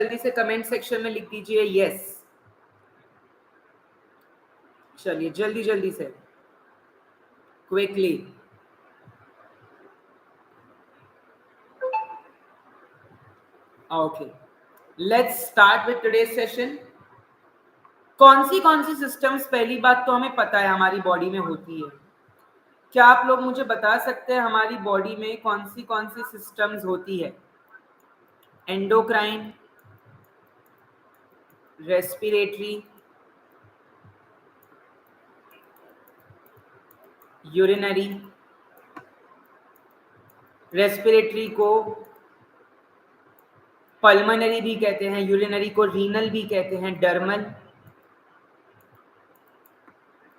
जल्दी से comment section में लिख दीजिए यस। चलिए जल्दी जल्दी से, quickly. Okay, let's start with today's session. कौन सी सिस्टम्स, पहली बात तो हमें पता है हमारी बॉडी में होती है। क्या आप लोग मुझे बता सकते हैं हमारी बॉडी में कौन सी सिस्टम्स होती है? Endocrine, respiratory, urinary. रेस्पिरेटरी को पल्मोनरी भी कहते हैं, यूरिनरी को रीनल भी कहते हैं, डर्मल।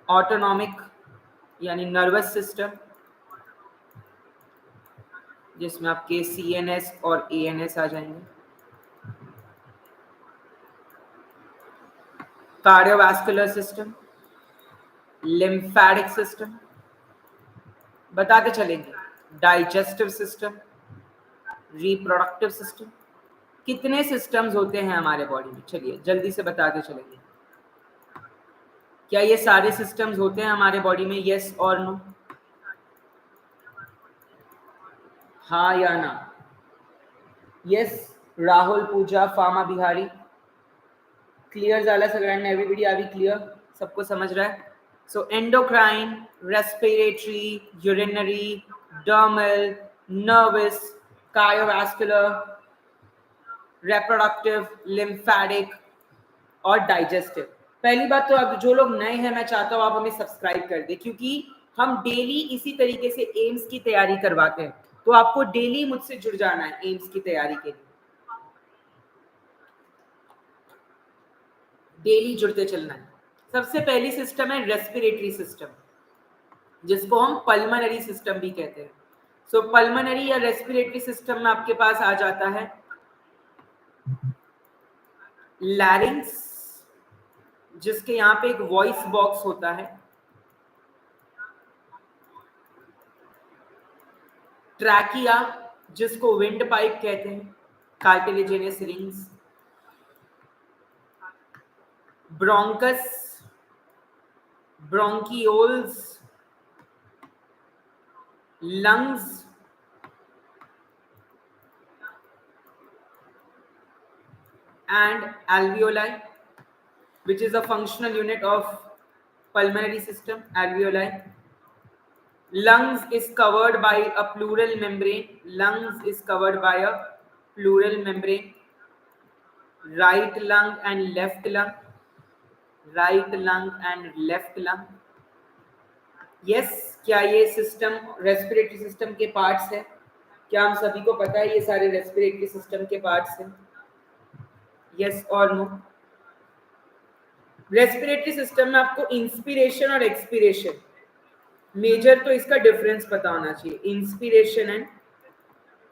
ऑटोनॉमिक यानी नर्वस सिस्टम, जिसमें आपके CNS और ANS आ जाएंगे। कार्डियोवास्कुलर सिस्टम, लिम्फेटिक सिस्टम, बताते चलेंगे। Digestive system, reproductive system. कितने सिस्टम्स होते हैं हमारे बॉडी में? चलिए जल्दी से बताते चलेंगे। क्या ये सारे सिस्टम्स होते हैं हमारे बॉडी में? यस और नो? हाँ या ना? यस राहुल, पूजा, फामा, बिहारी। क्लियर झाला सगळ्यांना? Everybody are we clear? सबको समझ रहा है? So endocrine, respiratory, urinary, dermal, nervous, cardiovascular, reproductive, lymphatic और डाइजेस्टिव। पहली बात तो अब जो लोग नए हैं, मैं चाहता हूं आप हमें सब्सक्राइब कर दें, क्योंकि हम डेली इसी तरीके से एम्स की तैयारी करवाते हैं। तो आपको डेली मुझसे जुड़ जाना है एम्स की तैयारी के लिए, डेली जुड़ते चलना है। सबसे पहली सिस्टम है रेस्पिरेटरी सिस्टम, जिसको हम पल्मोनरी सिस्टम भी कहते हैं। सो पल्मोनरी या रेस्पिरेटरी सिस्टम में आपके पास आ जाता है लैरिंग्स, जिसके यहाँ पे एक वॉइस बॉक्स होता है। ट्रैकिया, जिसको विंड पाइप कहते हैं, cartilaginous rings. Bronchus, bronchioles, lungs, and alveoli, which is a functional unit of pulmonary system. Alveoli. Lungs is covered by a pleural membrane. Lungs is covered by a pleural membrane. Right lung and left lung. Right lung and left lung. Yes, क्या ये system respiratory system के parts है? क्या हम सभी को पता है ये सारे रेस्पिरेटरी सिस्टम के पार्ट्स हैं? यस और नो? रेस्पिरेटरी सिस्टम में आपको इंस्पिरेशन और एक्सपिरेशन, मेजर तो इसका डिफरेंस पता होना चाहिए, इंस्पिरेशन एंड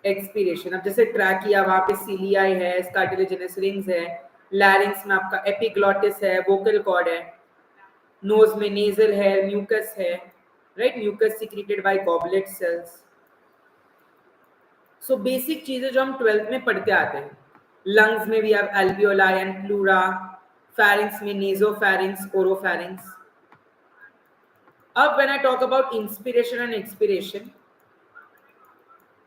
एक्सपिरेशन। अब जैसे ट्रैकिया, वहां पे सीलियाई है, कार्टिलेजिनस रिंग्स है, लैरिंग्स में आपका एपिग्लॉटिस है, वोकल कॉर्ड है, नोज में नेजल है, म्यूकस है, right? Mucus secreted by goblet cells. So basic चीजें जो हम 12th में पढ़ते आते हैं। लंग्स में भी आप एल्वियोलाई एंड प्लूरा, pharynx में nasopharynx, oropharynx. अब when I talk about inspiration and expiration,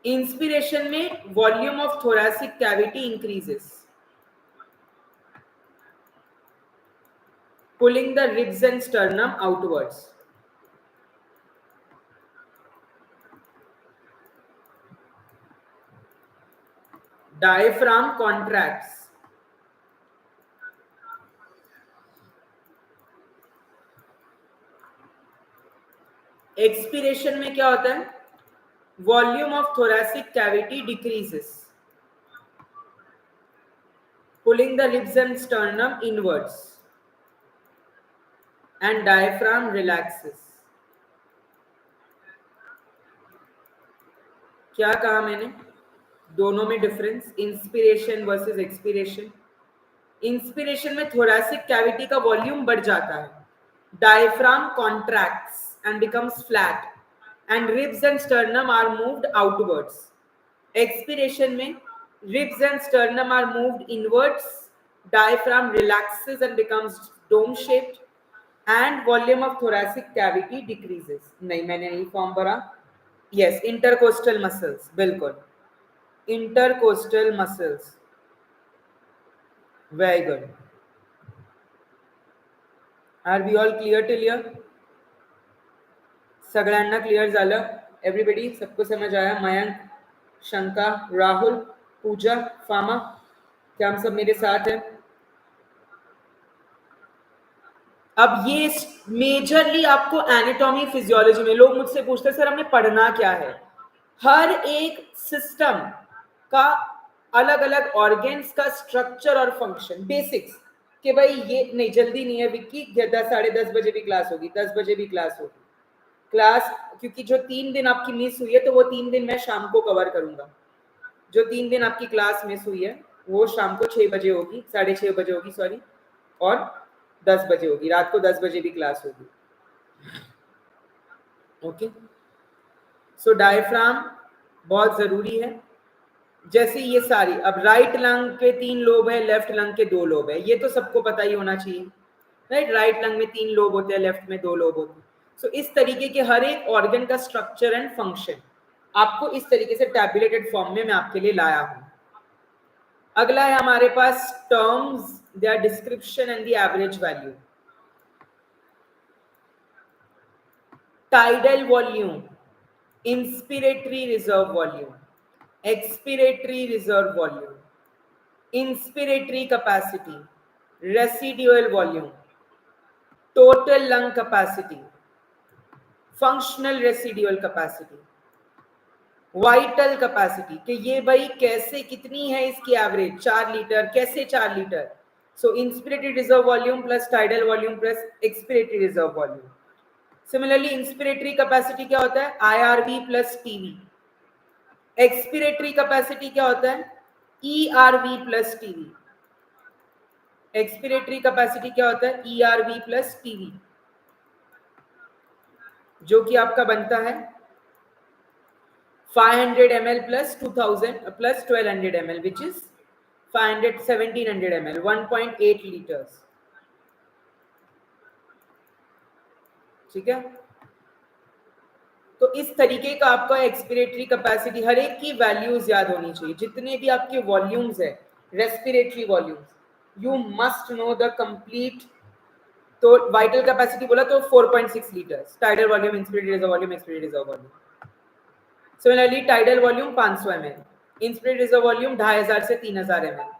inspiration में volume of thoracic cavity increases, pulling the ribs and sternum outwards. Diaphragm contracts. Expiration में क्या होता है? Volume of thoracic cavity decreases, pulling the ribs and sternum inwards, and diaphragm relaxes. क्या कहा मैंने? दोनों में difference, inspiration versus expiration. Inspiration में thoracic cavity का वॉल्यूम बढ़ जाता है, diaphragm contracts and becomes flat, and ribs and sternum are moved outwards. Expiration में Ribs and sternum are moved inwards. Diaphragm relaxes and becomes dome shaped. And volume of thoracic cavity decreases. नहीं, मैंने नहीं form भरा. Yes, intercostal muscles. बिल्कुल. Intercostal muscles. Very good. Are we all clear till here? सगळ्यांना clear झालं? Everybody, सबको समझ आया? मयंक, शंका, राहुल, पूजा, फामा, क्या हम सब मेरे साथ हैं? अब ये मेजरली आपको एनाटॉमी फिजियोलॉजी में लोग मुझसे पूछते हैं सर हमें पढ़ना क्या है. हर एक सिस्टम का अलग अलग ऑर्गेन्स का स्ट्रक्चर और फंक्शन, बेसिक्स, कि भाई ये नहीं, जल्दी नहीं है विक्की, 10:30 बजे भी क्लास होगी, 10 बजे भी क्लास होगी. क्लास, क्योंकि जो 3 दिन आपकी मिस हुई है तो वो 3 दिन मैं शाम को कवर करूंगा. जो 3 दिन आपकी क्लास मिस हुई है वो शाम को 6 बजे होगी, 6:30 बजे होगी, सॉरी, और 10 बजे होगी. रात को 10 बजे भी क्लास होगी. ओके. सो डायफ्राम बहुत जरूरी है. जैसे ये सारी, अब राइट लंग के 3 लोब है, लेफ्ट लंग के 2 लोब है, ये तो सबको पता ही होना चाहिए, राइट. राइट लंग में 3 लोब होते हैं, लेफ्ट में 2 लोब होते हैं. सो इस तरीके के हर एक ऑर्गन का स्ट्रक्चर एंड फंक्शन आपको इस तरीके से टैबुलेटेड फॉर्म में मैं आपके लिए लाया हूं. अगला है हमारे पास terms, their description and the average value. Tidal volume, inspiratory reserve volume, expiratory reserve volume, inspiratory capacity, residual volume, total lung capacity, functional residual capacity, vital capacity, कि ये भाई कैसे, कितनी है इसकी एवरेज, 4 लीटर, कैसे 4 litre. So inspiratory reserve volume plus tidal volume plus expiratory reserve volume. Similarly inspiratory capacity क्या होता है, IRV plus TV. Expiratory capacity क्या होता है, ERV plus TV. Expiratory capacity क्या होता है, ERV प्लस TV, जो कि आपका बनता है 500 ml plus 2000 plus 1200 ml, which is 1700 ml, 1.8 litres. ठीक है. तो इस तरीके का आपका एक्सपिरेटरी कैपेसिटी, हर एक की वैल्यूज याद होनी चाहिए. जितने भी आपके वॉल्यूम्स है, respiratory volumes, you must know the complete. तो वाइटल कैपेसिटी बोला तो 4.6 litres, tidal volume, inspiratory reserve volume, expiratory reserve volume. Similarly tidal volume 500 ml, inspiratory reserve volume 2500 से 3000 ml,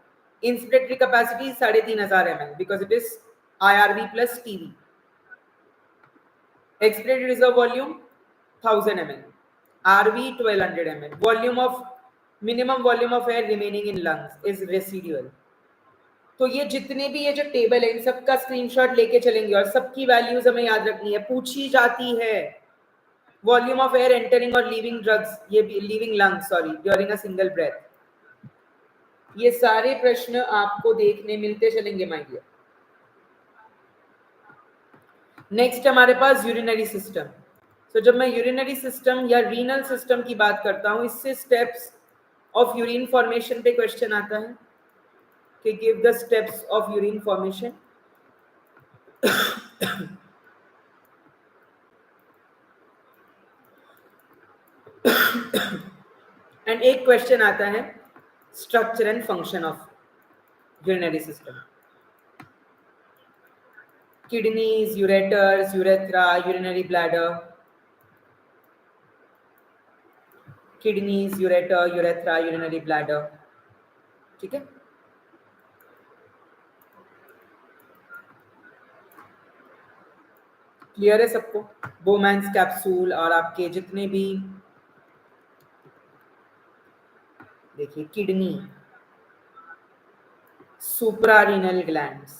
inspiratory capacity 3500 ml because it is IRV plus TV. Expiratory reserve volume 1000 ml, RV 1200 ml. Volume of minimum volume of air remaining in lungs is residual. तो ये जितने भी ये जो table है इन सबका screenshot लेके चलेंगे और सबकी वैल्यूज हमें याद रखनी है, पूछी जाती है. वॉल्यूम ऑफ एयर एंटरिंग और लीविंग ड्रग्स, ये भी leaving lungs, sorry, during a single breath. ये सारे प्रश्न आपको देखने मिलते चलेंगे माय डियर. नेक्स्ट हमारे पास यूरिनरी सिस्टम. तो जब मैं यूरिनरी सिस्टम या रीनल सिस्टम की बात करता हूं, इससे स्टेप्स ऑफ यूरिन फॉर्मेशन पे क्वेश्चन आता है कि give the steps of urine formation. And एक क्वेश्चन आता है structure and function of urinary system. Kidneys, ureters, urethra, urinary bladder. Kidneys, ureter, urethra, urinary bladder. ठीक है. क्लियर है सबको? बोमैन्स कैप्सूल और आपके जितने भी, देखिए, किडनी, सुप्रारीनल ग्लैंड्स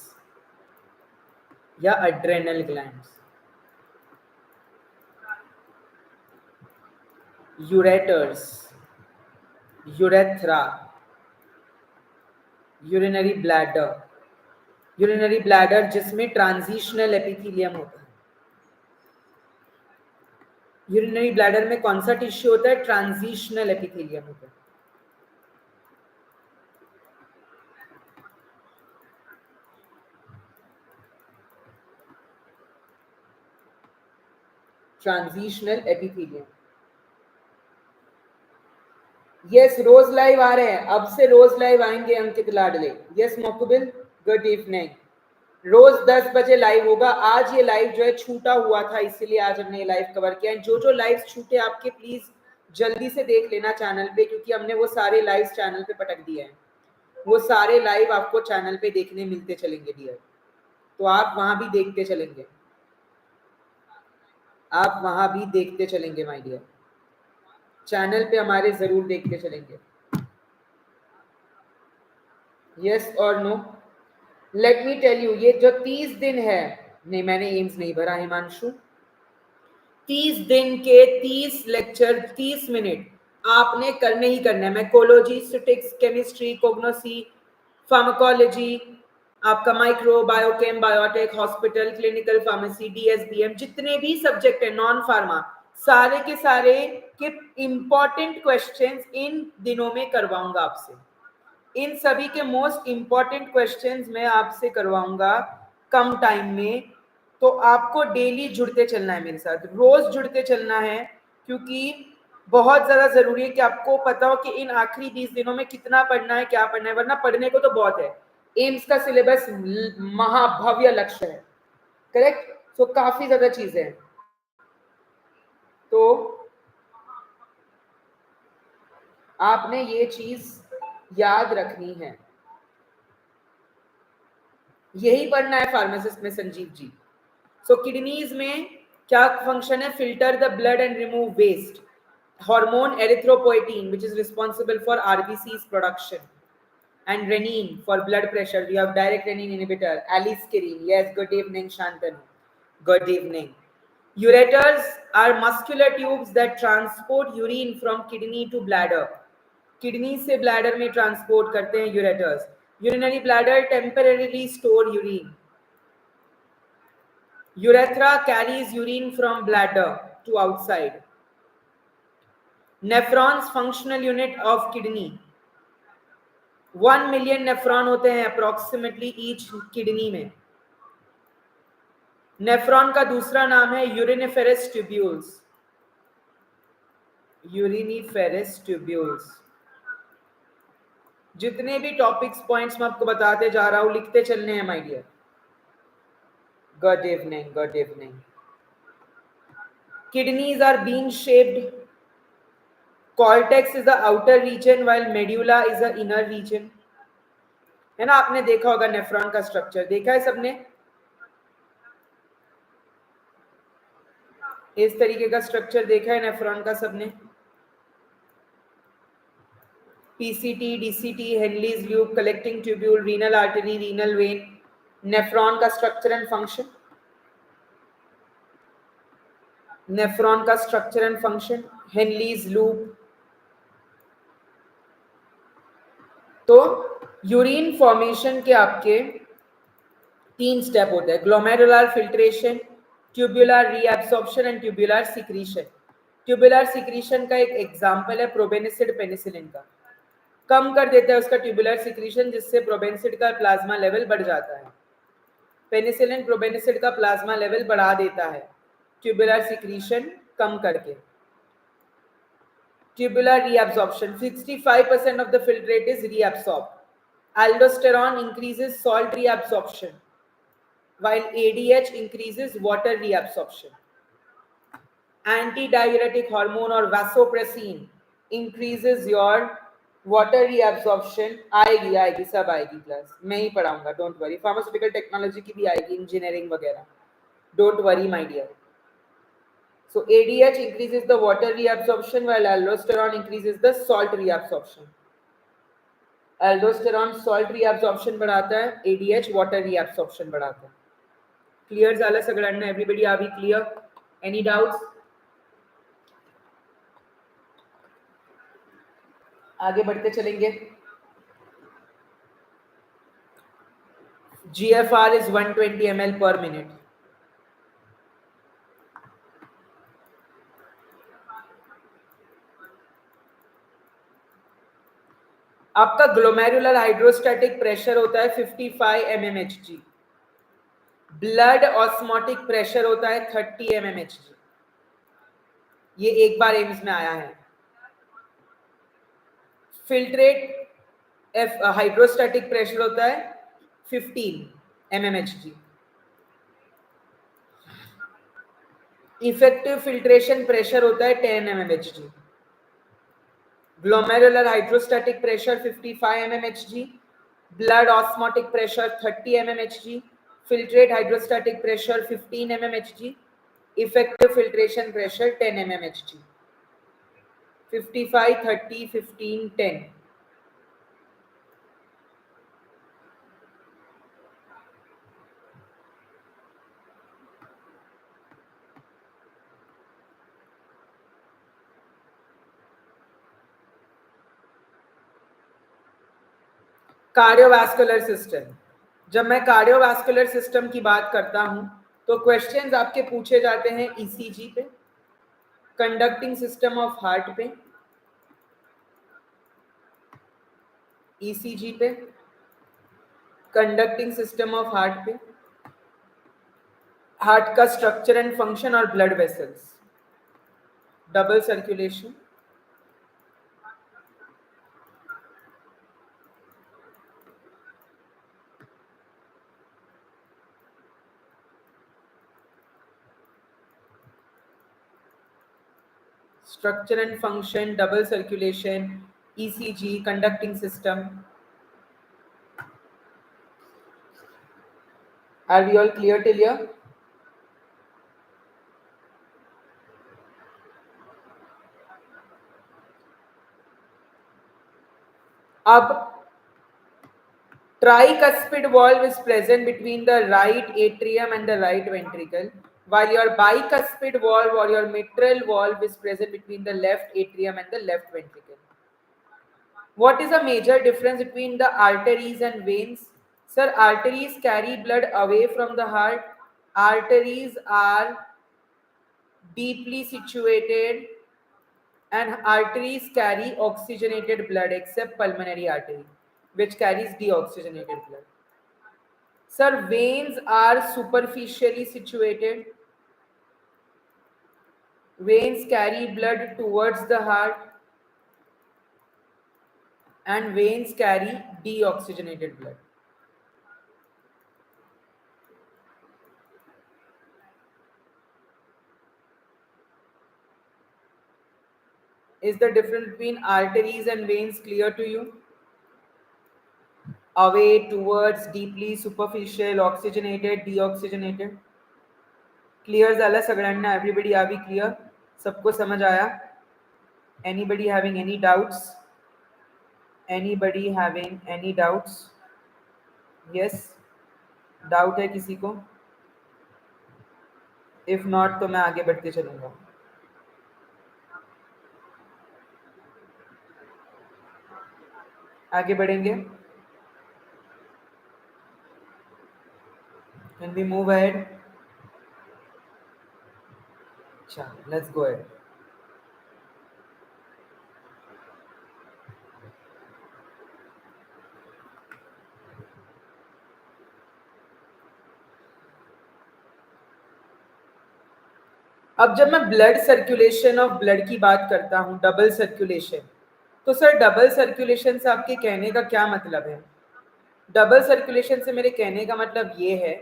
या adrenal glands, ureters, urethra, urinary bladder. Urinary bladder जिसमें ट्रांजिशनल एपिथेलियम होता है. यूरिनरी ब्लैडर में कौन सा टिश्यू होता है, ट्रांजिशनल एपिथेलियम होता है. Transitional epithelium. यस, रोज लाइव आ रहे हैं, अब से रोज लाइव आएंगे अंकित लाडले। यस मोकबिल, गुड इवनिंग। रोज 10 बजे लाइव होगा। आज ये लाइव जो है छूटा हुआ था, इसीलिए आज हमने ये लाइव कवर किया है। जो जो लाइव छूटे आपके प्लीज जल्दी से देख लेना चैनल पे, क्योंकि हमने वो सारे लाइव चैनल पे पटक दिए हैं। वो सारे लाइव आपको चैनल पे देखने मिलते चलेंगे डियर, तो आप वहां भी देखते चलेंगे, आप वहां भी देखते चलेंगे माय डियर, चैनल पे हमारे जरूर देखते चलेंगे। यस और no? Let me tell you, ये जो 30 दिन है, नहीं मैंने एम्स नहीं भरा हिमांशु, 30 दिन के 30 लेक्चर 30 मिनट आपने करने ही करने हैं। मैकोलॉजी, स्टैटिस्टिक्स, केमिस्ट्री, कोग्नोसी, फार्माकोलॉजी, आपका micro, biochem, biotech, hospital, clinical pharmacy, DSBM, जितने भी सब्जेक्ट है नॉन फार्मा, सारे के सारे के इंपॉर्टेंट क्वेश्चंस इन दिनों में करवाऊंगा आपसे। इन सभी के मोस्ट इंपॉर्टेंट क्वेश्चंस मैं आपसे करवाऊंगा कम टाइम में। तो आपको डेली जुड़ते चलना है मेरे साथ, रोज जुड़ते चलना है, क्योंकि बहुत ज्यादा जरूरी है कि आपको पता हो कि इन आखिरी 20 दिनों में कितना पढ़ना है, क्या पढ़ना है, वरना पढ़ने को तो बहुत है। एम्स का सिलेबस महाभव्य लक्ष्य है, करेक्ट? सो काफी ज्यादा चीजें हैं, तो आपने ये चीज याद रखनी है। यही पढ़ना है फार्मासिस्ट में संजीव जी। सो किडनीज में क्या फंक्शन है? Filter the blood and remove waste. Hormone erythropoietin which is responsible for RBCs production, and renin for blood pressure. We have direct renin inhibitor, aliskirin. Yes, good evening, Shantanu. Good evening. Ureters are muscular tubes that transport urine from kidney to bladder. Kidney से bladder में transport करते हैं ureters. Urinary bladder temporarily store urine. Urethra carries urine from bladder to outside. Nephrons functional unit of kidney. 1 million nephron होते हैं approximately each kidney में। Nephron का दूसरा नाम है यूरिनिफेरस ट्यूब्यूल्स। Uriniferous tubules. जितने भी टॉपिक्स पॉइंट्स मैं आपको बताते जा रहा हूं, लिखते चलने हैं my dear. Good evening, good evening. Kidneys are bean shaped, cortex is the outer region while medulla is the inner region. है ना, आपने देखा होगा नेफ्रॉन का स्ट्रक्चर, देखा है सबने? इस तरीके का स्ट्रक्चर देखा है नेफ्रॉन का सबने? PCT, DCT, Henle's loop, collecting tubule, renal artery, renal vein. Nephron का स्ट्रक्चर एंड फंक्शन, नेफ्रॉन का structure and function, Henle's loop. तो यूरिन फॉर्मेशन के आपके 3 स्टेप होते हैं: glomerular filtration, tubular reabsorption and tubular secretion. Tubular secretion का एक example है प्रोबेनिसिड पेनिसिलिन का। कम कर देता है उसका ट्यूबुलर सिक्रीशन, जिससे प्रोबेनिसिड का प्लाज्मा लेवल बढ़ जाता है। पेनिसिलिन प्रोबेनिसिड का प्लाज्मा लेवल बढ़ा देता है ट्यूबुलर सिक्रीशन कम करके। Tubular reabsorption, 65% of the filtrate is reabsorbed. Aldosterone increases salt reabsorption, while ADH increases water reabsorption. Antidiuretic hormone or vasopressin increases your water reabsorption. आएगी सब आएगी क्लास, मैं ही पढ़ाऊंगा, डोंट वरी। फार्मास्यूटिकल टेक्नोलॉजी की भी आएगी, इंजीनियरिंग वगैरह, don't worry my dear. So ADH increases the water reabsorption while aldosterone increases the salt reabsorption. Aldosterone salt reabsorption बढ़ाता है, ADH water reabsorption बढ़ाता है। Clear झालं सगळ्यांना? Everybody are we clear? Any doubts? आगे बढ़ते चलेंगे। GFR is 120 ml per minute. आपका ग्लोमेरुलर हाइड्रोस्टैटिक प्रेशर होता है 55 mmHg। ब्लड ऑस्मोटिक प्रेशर होता है 30 mmHg। ये एक बार एम्स में आया है। फिल्ट्रेट हाइड्रोस्टैटिक प्रेशर होता है 15 mmHg। इफेक्टिव फिल्ट्रेशन प्रेशर होता है 10 mmHg। Glomerular hydrostatic pressure 55 mmHg। Blood osmotic pressure 30 mmHg। Filtrate hydrostatic pressure 15 mmHg। Effective filtration pressure 10 mmHg। 55 30 15 10। Cardiovascular system. जब मैं कार्डियोवास्कुलर सिस्टम की बात करता हूं तो क्वेश्चंस आपके पूछे जाते हैं ईसीजी पे, कंडक्टिंग सिस्टम ऑफ हार्ट पे, ईसीजी पे, कंडक्टिंग सिस्टम ऑफ हार्ट पे, हार्ट का स्ट्रक्चर एंड फंक्शन और blood vessels, double circulation, structure and function, double circulation, ECG, conducting system. Are we all clear till here? अब tricuspid valve is present between the right atrium and the right ventricle, while your bicuspid valve or your mitral valve is present between the left atrium and the left ventricle. What is the major difference between the arteries and veins? Sir, arteries carry blood away from the heart. Arteries are deeply situated and arteries carry oxygenated blood except pulmonary artery, which carries deoxygenated blood. Sir, veins are superficially situated. Veins carry blood towards the heart and veins carry deoxygenated blood. Is the difference between arteries and veins clear to you? Away, towards, deeply, superficial, oxygenated, deoxygenated. Clear झालं सगळ्यांना? Everybody are we clear? सबको समझ आया? Anybody having any doubts? Anybody having any doubts? Yes? Doubt है किसी को? If not तो मैं आगे बढ़ते चलूंगा. आगे बढ़ेंगे. Can we move ahead? अच्छा, let's go ahead. अब जब मैं ब्लड सर्कुलेशन ऑफ ब्लड की बात करता हूं, डबल सर्कुलेशन, तो सर डबल सर्कुलेशन से आपके कहने का क्या मतलब है? डबल सर्कुलेशन से मेरे कहने का मतलब ये है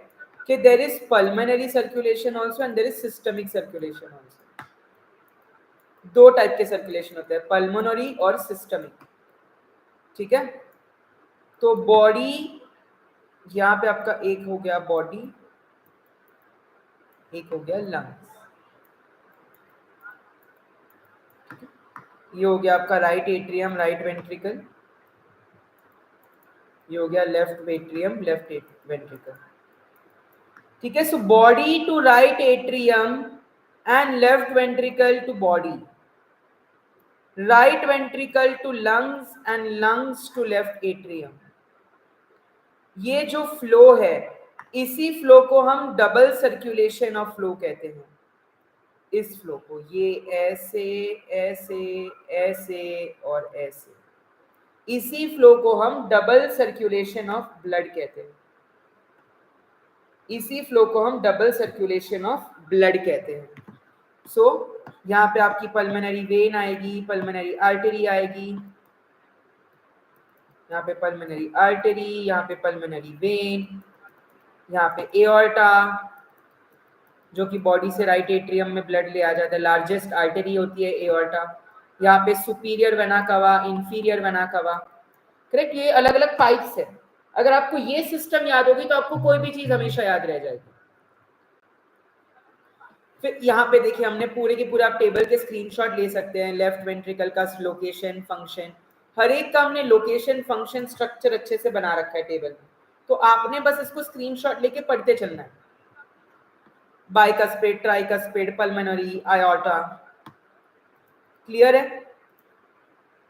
कि there is pulmonary circulation also and there is systemic circulation also. दो टाइप के सर्कुलेशन होते हैं, पल्मोनरी और सिस्टमिक. ठीक है, तो बॉडी यहाँ पे आपका एक हो गया बॉडी, एक हो गया लंग्स. ये हो गया आपका राइट एट्रियम, राइट वेंट्रिकल. ये हो गया लेफ्ट एट्रियम, लेफ्ट वेंट्रिकल. ठीक है, so body to right atrium and left ventricle to body, right ventricle to lungs and lungs to left atrium. ये जो फ्लो है, इसी फ्लो को हम डबल सर्कुलेशन ऑफ फ्लो कहते हैं. इस फ्लो को, ये ऐसे ऐसे ऐसे और ऐसे, इसी फ्लो को हम डबल सर्कुलेशन ऑफ ब्लड कहते हैं. इसी फ्लो को हम डबल सर्कुलेशन ऑफ ब्लड कहते हैं. सो यहाँ पे आपकी पल्मोनरी वेन आएगी, पल्मोनरी आर्टरी आएगी, यहाँ पे पल्मोनरी आर्टरी, यहाँ पे पल्मोनरी वेन, यहाँ पे एओर्टा जो कि बॉडी से राइट एट्रियम में ब्लड ले आ जाता है, लार्जेस्ट आर्टरी होती है एओर्टा। यहाँ पे सुपीरियर वेना कवा, इंफीरियर वेना कवा, करेक्ट। ये अलग अलग पाइप्स है। अगर आपको ये सिस्टम याद होगी तो आपको कोई भी चीज हमेशा याद रह जाएगी। फिर यहाँ पे देखिए हमने पूरे के पूरे आप टेबल के स्क्रीनशॉट ले सकते हैं। लेफ्ट वेंट्रिकल का लोकेशन, फंक्शन, हर एक का हमने लोकेशन, फंक्शन, स्ट्रक्चर अच्छे से बना रखा है टेबल में। तो आपने बस इसको स्क्रीनशॉट लेके पढ़ते चलना है। Bicuspid, tricuspid, pulmonary, aorta, clear है।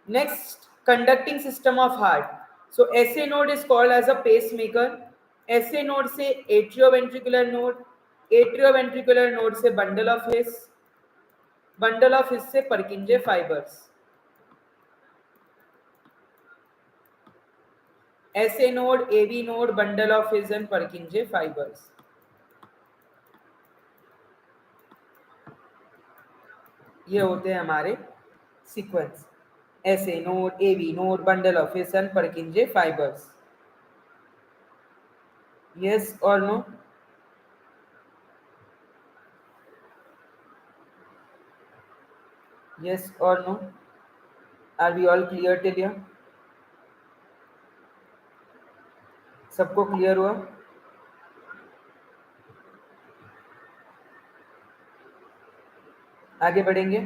Next, conducting system of heart. So SA node is called as a pacemaker. SA node से एट्रियोवेंट्रिकुलर नोड, एट्रियोवेंट्रिकुलर नोड से bundle of His, bundle of His से Purkinje fibres. SA node, AV node, bundle of His and Purkinje fibres. ये होते हैं हमारे sequence. SA node, AV node, bundle of His and Purkinje fibres. Yes or no? Yes or no? Are we all clear till here? सबको clear हुआ? आगे बढ़ेंगे।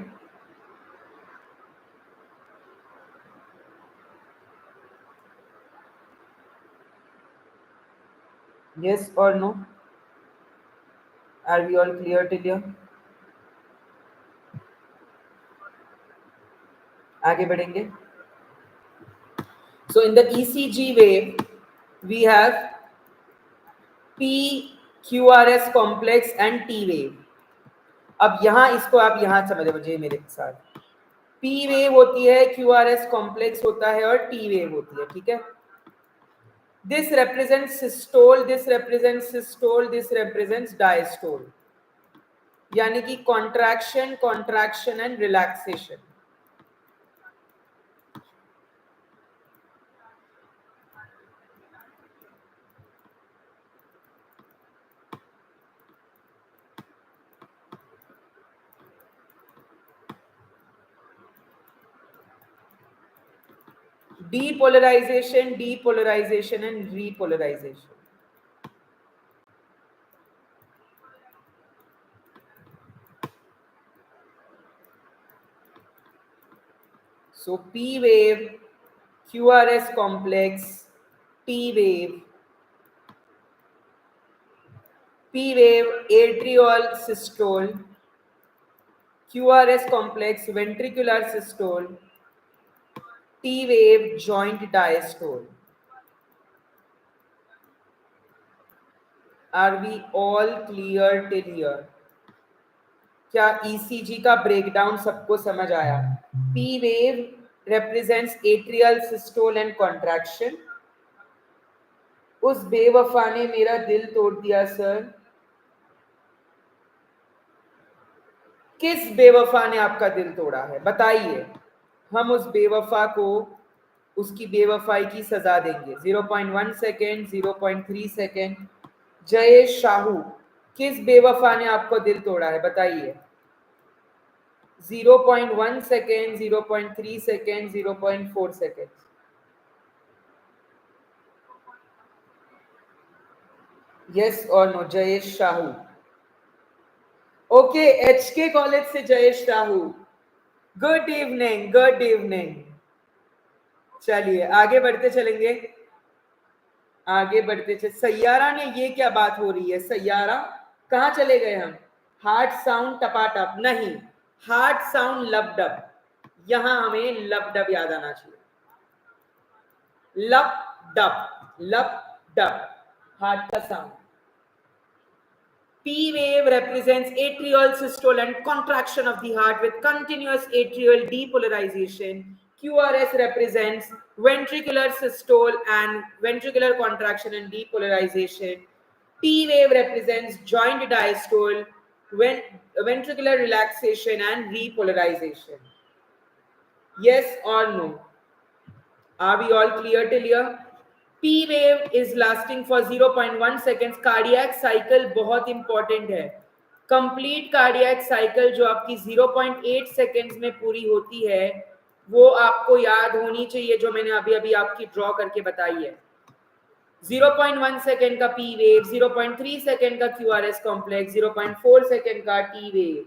Yes or no? Are we all clear till here? आगे बढ़ेंगे। So in the ECG wave, we have PQRS complex and T wave. अब यहाँ इसको आप यहाँ समझ मुझे मेरे साथ। P wave होती है, QRS complex होता है और T wave होती है, ठीक है। This represents systole, this represents systole, this represents diastole. यानी कि contraction, contraction and relaxation. Depolarization, depolarization and repolarization. So P wave, QRS complex, T wave, P wave atrial systole, QRS complex ventricular systole, T wave joint diastole. Are we all clear till here? क्या ECG का breakdown सबको समझ आया? P wave represents atrial systole and contraction. उस बेवफा ने मेरा दिल तोड़ दिया सर। किस बेवफा ने आपका दिल तोड़ा है बताइए। हम उस बेवफा को उसकी बेवफाई की सजा देंगे। 0.1 सेकेंड, 0.3 सेकेंड। जयेश शाहू, किस बेवफा ने आपको दिल तोड़ा है बताइए। 0.1 सेकेंड, 0.3 सेकेंड, 0.4 सेकेंड। यस और no? Jayesh Sahu. Okay, HK college से Jayesh Sahu. Good evening, good evening. चलिए आगे बढ़ते चलेंगे, आगे बढ़ते चले। सैयारा ने ये क्या बात हो रही है? सैयारा कहाँ चले गए हम? हार्ट साउंड टपाटप नहीं, हार्ट साउंड लबडब। यहां हमें लबडब याद आना चाहिए। लबडब, लबडब, हार्ट का sound. P wave represents atrial systole and contraction of the heart with continuous atrial depolarization. QRS represents ventricular systole and ventricular contraction and depolarization. T wave represents joint diastole. ventricular relaxation and repolarization. Yes or no? Are we all clear till here? P wave is lasting for 0.1 seconds. Cardiac cycle बहुत important है. Complete cardiac cycle जो आपकी 0.8 seconds में पूरी होती है वो आपको याद होनी चाहिए, जो मैंने अभी अभी आपकी ड्रॉ करके बताई है. 0.1 सेकेंड का पी वेव, 0.3 सेकेंड का क्यूआरएस कॉम्प्लेक्स, 0.4 सेकेंड का T wave.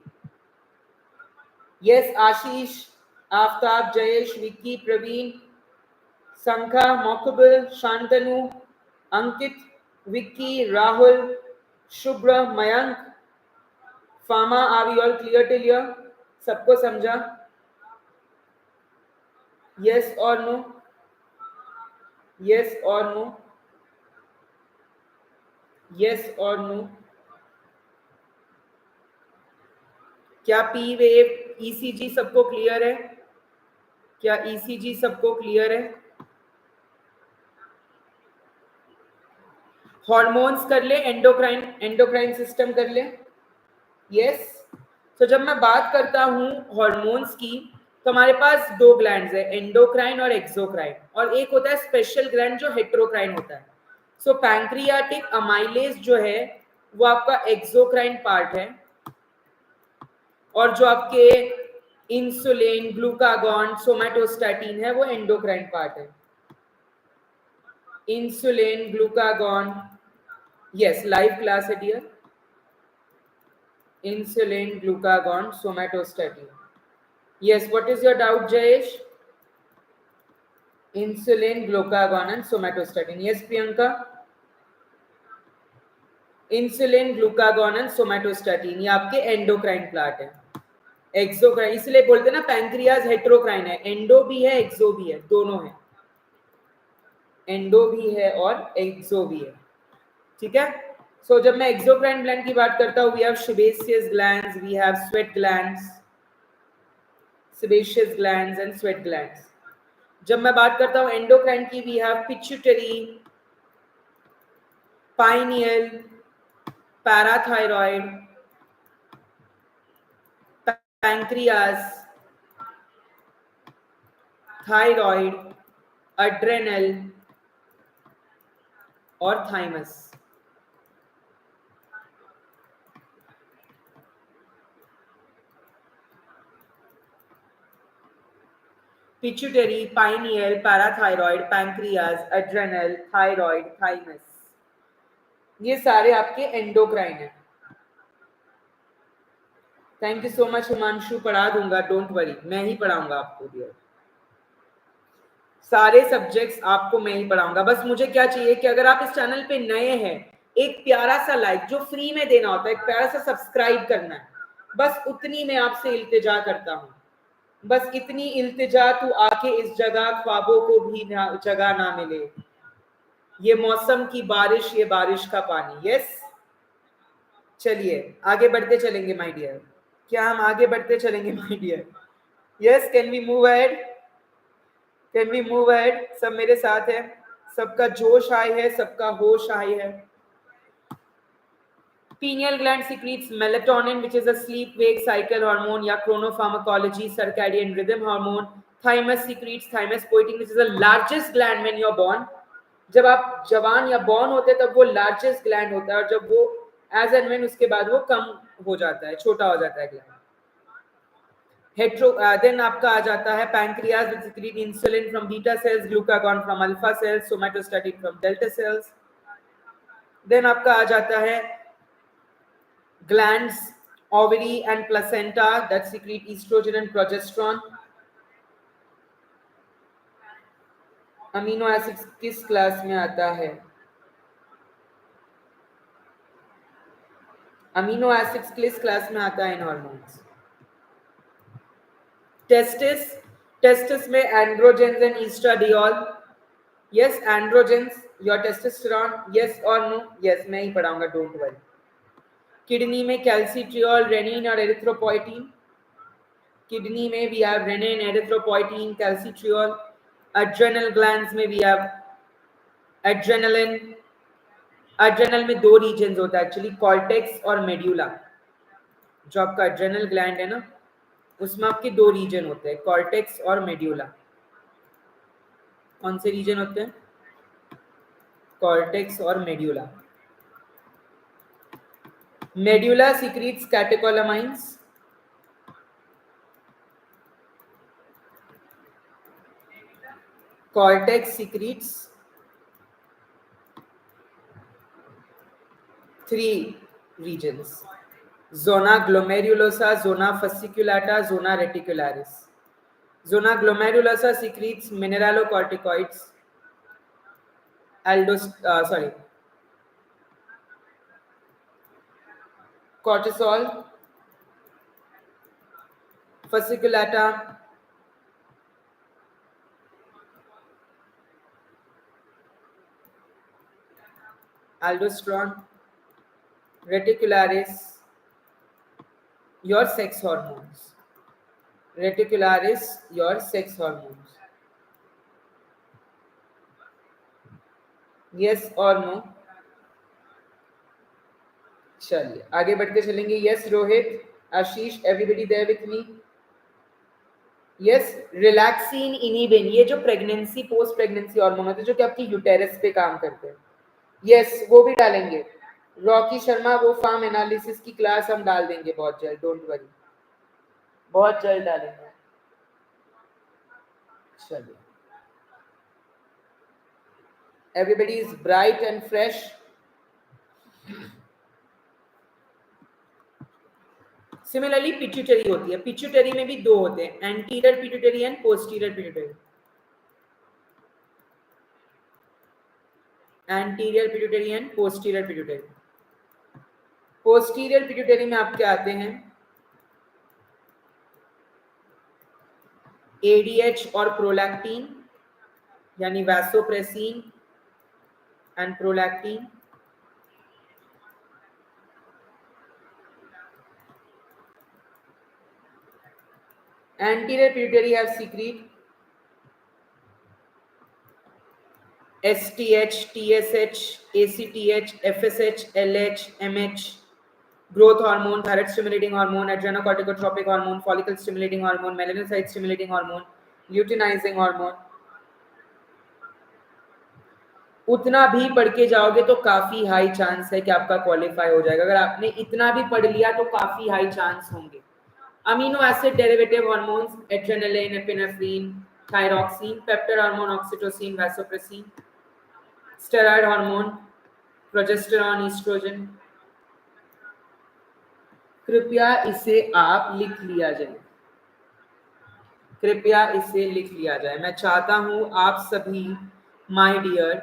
Yes Ashish, Aftab, Jayesh, Vicky, Praveen, Sankha, Mokbil, Shantanu, Ankit, Vicky, Rahul, Shubhra, Mayank, Fama, are we all clear till here? सबको समझा? यस और नो? यस और नो? यस और नो? क्या पी वेव ईसीजी सबको क्लियर है? क्या ईसीजी सबको क्लियर है? हॉर्मोन्स कर ले, एंडोक्राइन सिस्टम कर ले. यस. तो जब मैं बात करता हूं हॉर्मोन्स की तो हमारे पास दो ग्लैंड्स है, एंडोक्राइन और एक्सोक्राइन, और एक होता है स्पेशल ग्लैंड जो हेट्रोक्राइन होता है. सो पैंक्रियाटिक अमाइलेज जो है वो आपका एक्सोक्राइन पार्ट है, और जो आपके इंसुलिन, ग्लूकागॉन, सोमैटोस्टैटिन है वो एंडोक्राइन पार्ट है. Insulin, glucagon, yes, live class है dear. Insulin, glucagon, somatostatin. Yes, what is your doubt, Jayesh? Insulin, glucagon and somatostatin. Yes, Priyanka? Insulin, glucagon and somatostatin ये आपके एंडोक्राइन प्लांट है. Exocrine इसलिए बोलते हैं ना पैंक्रियाज हेट्रोक्राइन है, एंडो भी है एक्सो भी है, दोनों है. एंडो भी है और एक्सो भी है. ठीक है. सो जब मैं एक्सोक्राइन ग्लैंड की बात करता हूँ, we have sebaceous glands, we have sweat glands, sebaceous glands and sweat glands. जब मैं बात करता हूँ एंडोक्राइन की, we have pituitary, pineal, parathyroid, pancreas, thyroid, adrenal और thymus. Pituitary, pineal, parathyroid, pancreas, adrenal, thyroid, thymus, ये सारे आपके एंडोक्राइन है. Thank you so much Himanshu, पढ़ा दूंगा, डोंट वरी, मैं ही पढ़ाऊंगा आपको डियर. सारे सब्जेक्ट्स आपको मैं ही पढ़ाऊंगा. बस मुझे क्या चाहिए कि अगर आप इस चैनल पे नए हैं, एक प्यारा सा लाइक जो फ्री में देना होता है, एक प्यारा सा सब्सक्राइब करना है, बस उतनी मैं आपसे इल्तिजा करता हूँ. बस इतनी इल्तिजा, तू आके इस जगह ख्वाबों को भी जगह ना मिले, ये मौसम की बारिश, ये बारिश का पानी. यस. चलिए आगे बढ़ते चलेंगे माय डियर. क्या हम आगे बढ़ते चलेंगे my dear? Yes. Can we move ahead? Can we move ahead? सब मेरे साथ है, सबका जोश हाई है, सबका होश हाई है. Pineal gland secretes melatonin, which is a sleep-wake cycle hormone या chronopharmacology, circadian rhythm hormone. Thymus secretes thymus poietin, which is the largest gland when you're born. जब आप जवान या born होते हैं तब वो largest gland होता है, और जब वो as and when उसके बाद वो कम हो जाता है, छोटा हो जाता है gland. Then आपका आ जाता है pancreas, which secrete insulin from beta cells, glucagon from alpha cells, somatostatin from delta cells. Then आपका आ जाता है glands, ovary and placenta that secrete estrogen and progesterone. Amino acids किस क्लास में आता है? अमीनो एसिड्स किस क्लास में आता है इन हॉर्मोन्स? टेस्टिस, टेस्टिस में androgens and estradiol. Yes, androgens, your testosterone. Yes और नो? यस, मैं ही पढ़ाऊंगा, डोंट वरी. किडनी में कैल्सिट्रियोल, रेनिन और एरिथ्रोपोइटिन. किडनी में we have renin, erythropoietin, calcitriol. Adrenal glands में वी हैव एड्रेनलिन. एड्रेनल में दो रीजन्स होता है एक्चुअली, कॉर्टेक्स और मेड्यूला. जो आपका एड्रेनल ग्लैंड है ना, उसमें आपके दो रीजन होते हैं, कॉर्टेक्स और मेड्यूला। कौन से रीजन होते हैं? कॉर्टेक्स और medulla. Medulla secretes catecholamines, cortex secretes three regions: zona glomerulosa, zona fasciculata, zona reticularis. Zona glomerulosa secretes mineralocorticoids, cortisol. Fasciculata aldosterone. Reticularis your sex hormones. Reticularis your sex hormones. Yes or no? चलिए आगे बढ़ते चलेंगे. Yes Rohit, Ashish, everybody there with me? Yes. Relaxin, inhibin, ये जो pregnancy post pregnancy hormone होते हैं जो कि आपकी यूटेरस पे काम करते हैं. यस, वो भी डालेंगे. रॉकी शर्मा, वो फार्म एनालिसिस की क्लास हम डाल देंगे बहुत जल्द, डोंट वरी, बहुत जल्द डालेंगे. चलिए, everybody is bright and fresh. Similarly pituitary होती है. पिट्यूटरी में भी दो होते हैं, anterior pituitary and posterior pituitary. Anterior pituitary and posterior pituitary. Posterior pituitary में आपके आते हैं एडीएच और प्रोलैक्टिन, यानी vasopressin and prolactin. Anterior pituitary have secrete STH, TSH, ACTH, FSH, LH, MH, growth hormone, thyroid stimulating hormone, adrenocorticotropic hormone, follicle stimulating hormone, melanocyte stimulating hormone, luteinizing hormone. उतना भी पढ़ के जाओगे तो काफी हाई चांस है कि आपका क्वालिफाई हो जाएगा. अगर आपने इतना भी पढ़ लिया तो काफी हाई चांस होंगे. Amino acid derivative hormones: adrenaline, epinephrine, thyroxine. Peptide hormone: oxytocin, vasopressin. Steroid hormone: progesterone, estrogen. कृपया इसे आप लिख लिया जाए. कृपया इसे लिख लिया जाए. मैं चाहता हूं आप सभी माय डियर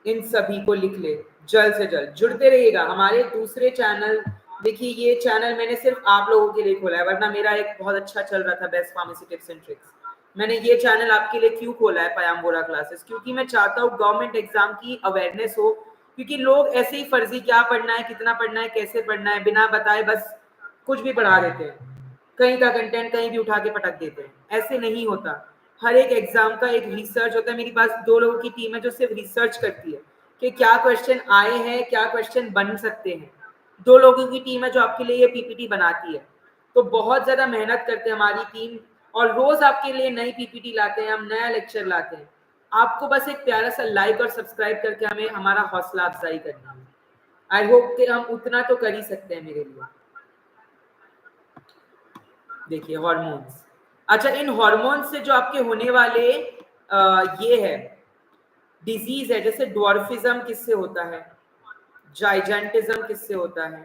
इन सभी को लिख ले जल्द से जल्द. जुड़ते रहिएगा हमारे दूसरे चैनल. देखिए, ये चैनल मैंने सिर्फ आप लोगों के लिए खोला है, वरना मेरा एक बहुत अच्छा चल रहा था best pharmacy tips and tricks. मैंने ये चैनल आपके लिए क्यों खोला है, पयाम्बोरा क्लासेस, क्योंकि मैं चाहता हूँ गवर्नमेंट एग्जाम की अवेयरनेस हो. क्योंकि लोग ऐसे ही फर्जी क्या पढ़ना है, कितना पढ़ना है, कैसे पढ़ना है, बिना बताए बस कुछ भी पढ़ा देते हैं. कहीं का कंटेंट कहीं भी उठा के पटक देते हैं. ऐसे नहीं होता. हर एक एग्जाम का एक रिसर्च होता है. मेरे पास 2 लोगों की टीम है जो सिर्फ रिसर्च करती है कि क्या क्वेश्चन आए हैं, क्या क्वेश्चन बन सकते हैं. 2 लोगों की टीम है जो आपके लिए ये पीपीटी बनाती है. तो बहुत ज्यादा मेहनत करते हैं हमारी टीम, और रोज आपके लिए नई पीपीटी लाते हैं, हम नया लेक्चर लाते हैं. आपको बस एक प्यारा सा लाइक और सब्सक्राइब करके हमें हमारा हौसला अफजाई करना है. आई होप कि हम उतना तो कर ही सकते हैं मेरे लिए. देखिए, हार्मोन्स. अच्छा, इन हार्मोन्स से जो आपके होने वाले ये है डिजीज है, जैसे ड्वार्फिज्म किससे होता है, जाइजेंटिज्म किससे होता है,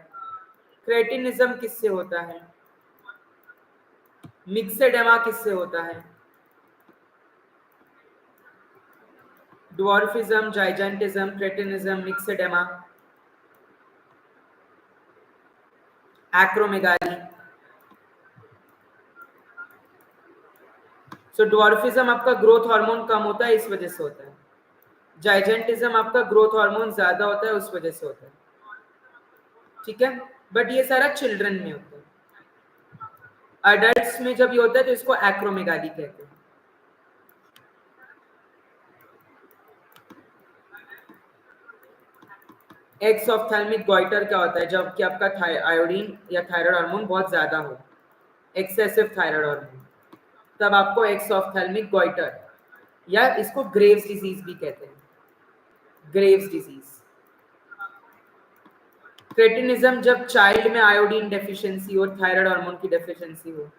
क्रेटिनिज्म किससे होता है, मिक्सेडेमा किससे होता है. Dwarfism, gigantism, cretinism, myxoedema, acromegaly. So dwarfism आपका ग्रोथ हार्मोन कम होता है, इस वजह से होता है. जाइजेंटिज्म आपका ग्रोथ हार्मोन ज्यादा होता है, उस वजह से होता है. ठीक है, बट ये सारा चिल्ड्रन में होता है. अडल्ट्स में जब ये होता है तो इसको एक्रोमेगाली कहते हैं. एक्सऑफ्थैल्मिक गॉइटर क्या होता है? जब कि आपका आयोडीन या थायराइड हार्मोन बहुत ज्यादा हो, एक्सेसिव थायराइड हार्मोन, तब आपको एक्सऑफ्थैल्मिक गॉइटर, या इसको ग्रेव्स डिजीज भी कहते हैं, ग्रेव्स डिजीज। क्रेटिनिज्म जब चाइल्ड में आयोडीन डेफिशिएंसी और थायराइड हार्मोन की डेफिशिएंसी हो।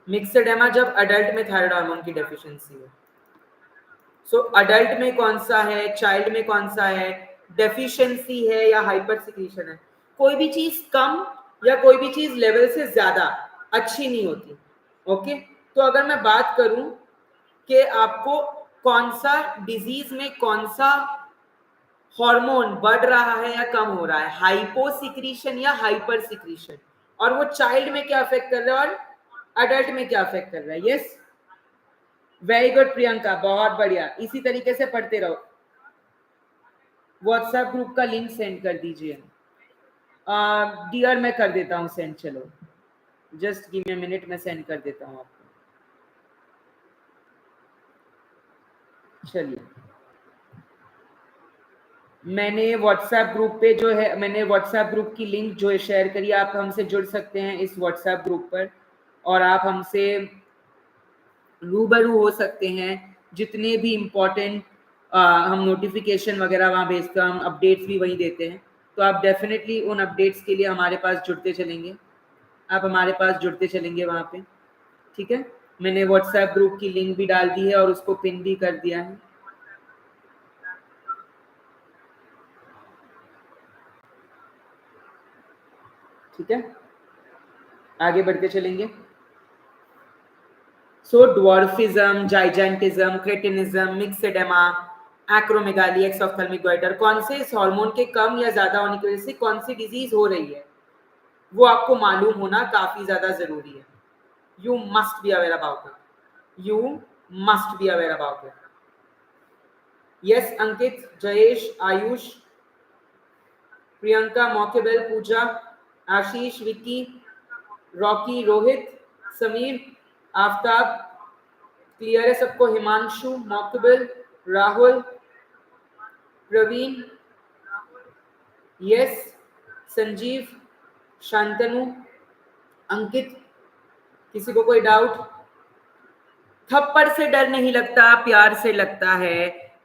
मिक्सेडेमा जब अडल्ट में थायराइड हार्मोन की डेफिशिएंसी हो। सो अडल्ट में कौन सा है, चाइल्ड में कौन सा है, डेफिशिएंसी है या हाइपर सिक्रीशन है? कोई भी चीज कम या कोई भी चीज लेवल से ज्यादा अच्छी नहीं होती। ओके, तो अगर मैं बात करूं कि आपको कौन सा डिजीज में कौन सा हार्मोन बढ़ रहा है या कम हो रहा है, हाइपोसिक्रीशन या हाइपर सिक्रीशन, और वो चाइल्ड में क्या अफेक्ट कर रहा है और अडल्ट में क्या अफेक्ट कर रहा है? यस, वेरी गुड प्रियंका, बहुत बढ़िया, इसी तरीके से पढ़ते रहो। व्हाट्सएप ग्रुप का लिंक सेंड कर दीजिए। डियर मैं कर देता हूँ सेंड, चलो just give me a minute, मैं सेंड कर देता हूँ आपको। चलिए, मैंने व्हाट्सएप ग्रुप पे जो है, मैंने व्हाट्सएप ग्रुप की लिंक जो है शेयर करी, आप हमसे जुड़ सकते हैं इस व्हाट्सएप ग्रुप पर, और आप हमसे रूबरू हो सकते हैं। जितने भी इम्पोर्टेंट हम नोटिफिकेशन वगैरह वहाँ भेजते हैं, हम अपडेट्स भी वहीं देते हैं, तो आप डेफिनेटली उन अपडेट्स के लिए हमारे पास जुड़ते चलेंगे, आप हमारे पास जुड़ते चलेंगे वहाँ पे। ठीक है, मैंने व्हाट्सएप ग्रुप की लिंक भी डाल दी है और उसको पिन भी कर दिया है। ठीक है, आगे बढ़ते चलेंगे। सो dwarfism, gigantism, cretinism, myxoedema, acromegaly, एक्सऑफ्थैल्मिक goitre, कौन से इस हार्मोन के कम या ज्यादा होने की वजह से कौन सी डिजीज हो रही है, वो आपको मालूम होना काफी ज्यादा जरूरी है। You must be aware about it, you must be aware about it. Yes Ankit, Jayesh, Ayush, Priyanka, Mokbil, Pooja, Ashish, Vicky, Rocky, Rohit, Sameer, Aftab, clear है सबको? हिमांशु, मॉकेबेल, राहुल, प्रवीण, यस, संजीव, शांतनु, अंकित, किसी को कोई डाउट? थप्पड़ से डर नहीं लगता, प्यार से लगता है।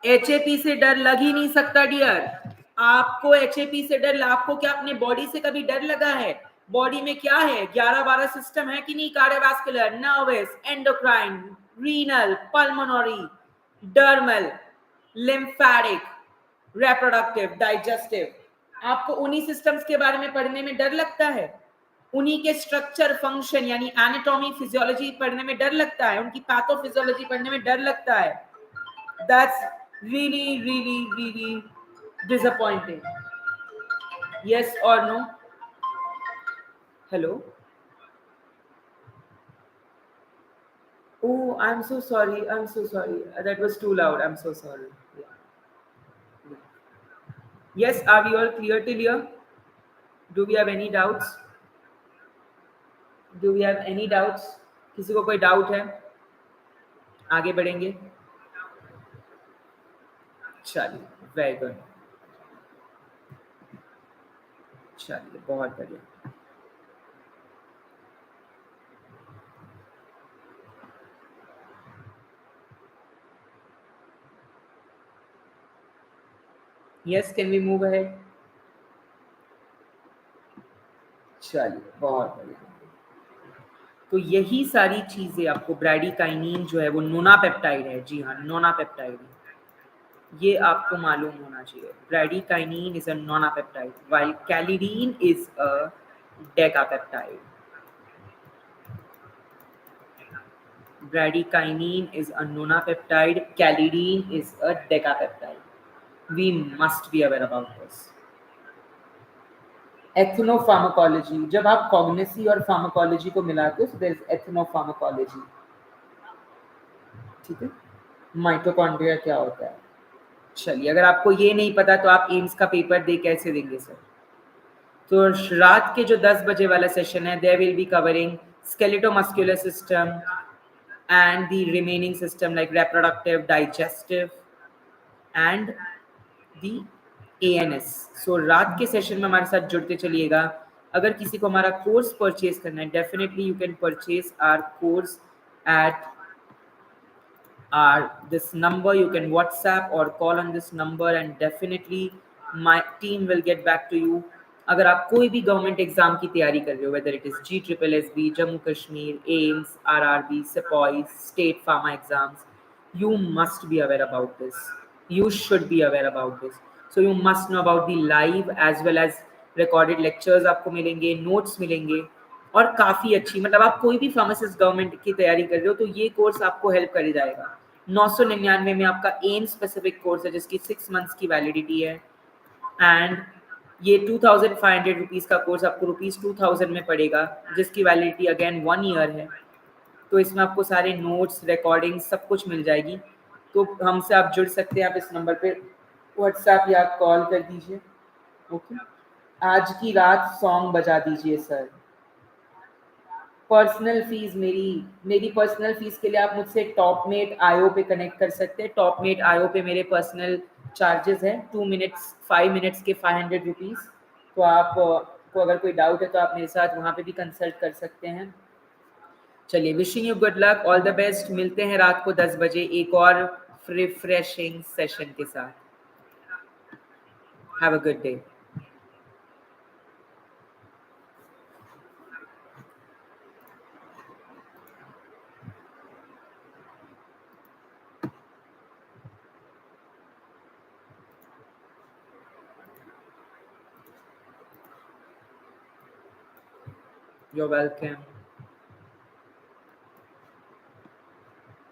एचएपी से डर लग ही नहीं सकता डियर, आपको एचएपी से डर, आपको क्या अपने बॉडी से कभी डर लगा है? बॉडी में क्या है, 11-12 सिस्टम है कि नहीं? Cardiovascular, nervous, endocrine, renal, pulmonary, dermal, lymphatic, reproductive, digestive. आपको उन्हीं सिस्टम्स के बारे में पढ़ने में डर लगता है? उन्हीं के स्ट्रक्चर, फंक्शन यानी एनाटॉमी, फिजियोलॉजी पढ़ने में डर लगता है? उनकी पैथोफिजियोलॉजी पढ़ने में डर लगता है? That's really really really disappointing. Yes or no? Hello? Oh, I'm so sorry, I'm so sorry, that was too loud, I'm so sorry. Yeah. Yes, are we all clear till here? Do we have any doubts? Do we have any doubts? किसी को कोई doubt है? आगे बढ़ेंगे, चलिए, very good, चलिए बहुत बढ़िया। Yes, can we move ahead? चलिए बहुत बढ़िया। तो यही सारी चीजें आपको, ब्रैडीकाइनिन जो है वो नोना पेप्टाइड है, जी हाँ नोना पेप्टाइड है, ये आपको मालूम होना चाहिए। Bradykinin is a nonapeptide while kallidin is a decapeptide. Bradykinin is a nonapeptide, calidine is a decapeptide. We must be aware about this. एथनोफार्माकोलॉजी, जब आप कॉग्निसी और फार्माकोलॉजी को मिलाते हो, so there is एथनोफार्माकोलॉजी। ठीक है, माइटोकॉन्ड्रिया क्या होता है? चलिए, अगर आपको ये नहीं पता तो आप एम्स का पेपर दे कैसे देंगे सर? तो रात के जो 10 बजे वाला सेशन है, there will be covering skeletomuscular system and the remaining system like reproductive, digestive and the ANS। सो रात के सेशन में हमारे साथ जुड़ते चलिएगा। अगर किसी को हमारा कोर्स परचेज करना है, definitely you can purchase our course at this number. You can WhatsApp or call on this number and definitely my team will get back to you. अगर आप कोई भी गवर्नमेंट एग्जाम की तैयारी कर रहे हो, whether it is GSSB, Jammu Kashmir, AIIMS, RRB, सिपॉइस, state pharma exams, you must be aware about this. You should be aware about this. So you must know about the live as well as recorded lectures आपको मिलेंगे, notes मिलेंगे, और काफ़ी अच्छी, मतलब आप कोई भी फार्मासिस्ट गवर्नमेंट की तैयारी कर रहे हो तो ये कोर्स आपको हेल्प कर जाएगा। 999 में आपका एम स्पेसिफिक कोर्स है जिसकी 6 मंथ्स की वैलिडिटी है, एंड ये 2500 रुपीज़ का कोर्स आपको ₹2000 में पड़ेगा जिसकी वैलिडिटी अगेन 1 ईयर है। तो इसमें आपको सारे नोट्स, रिकॉर्डिंग सब कुछ मिल जाएगी। तो हमसे आप जुड़ सकते हैं, आप इस नंबर पे व्हाट्सएप या कॉल कर दीजिए। ओके, आज की रात सॉन्ग बजा दीजिए सर। पर्सनल फीस, मेरी पर्सनल फीस के लिए आप मुझसे टॉपमेट आईओ पे कनेक्ट कर सकते हैं। टॉपमेट आईओ पे मेरे पर्सनल चार्जेस हैं 2 मिनट्स 5 मिनट्स के 500 रुपीज़। तो आप को अगर कोई डाउट है तो आप मेरे साथ वहाँ पे भी कंसल्ट कर सकते हैं। चलिए, wishing you good luck, all the best. मिलते हैं रात को 10 बजे एक और रिफ्रेशिंग सेशन के साथ। Have a good day. You're welcome.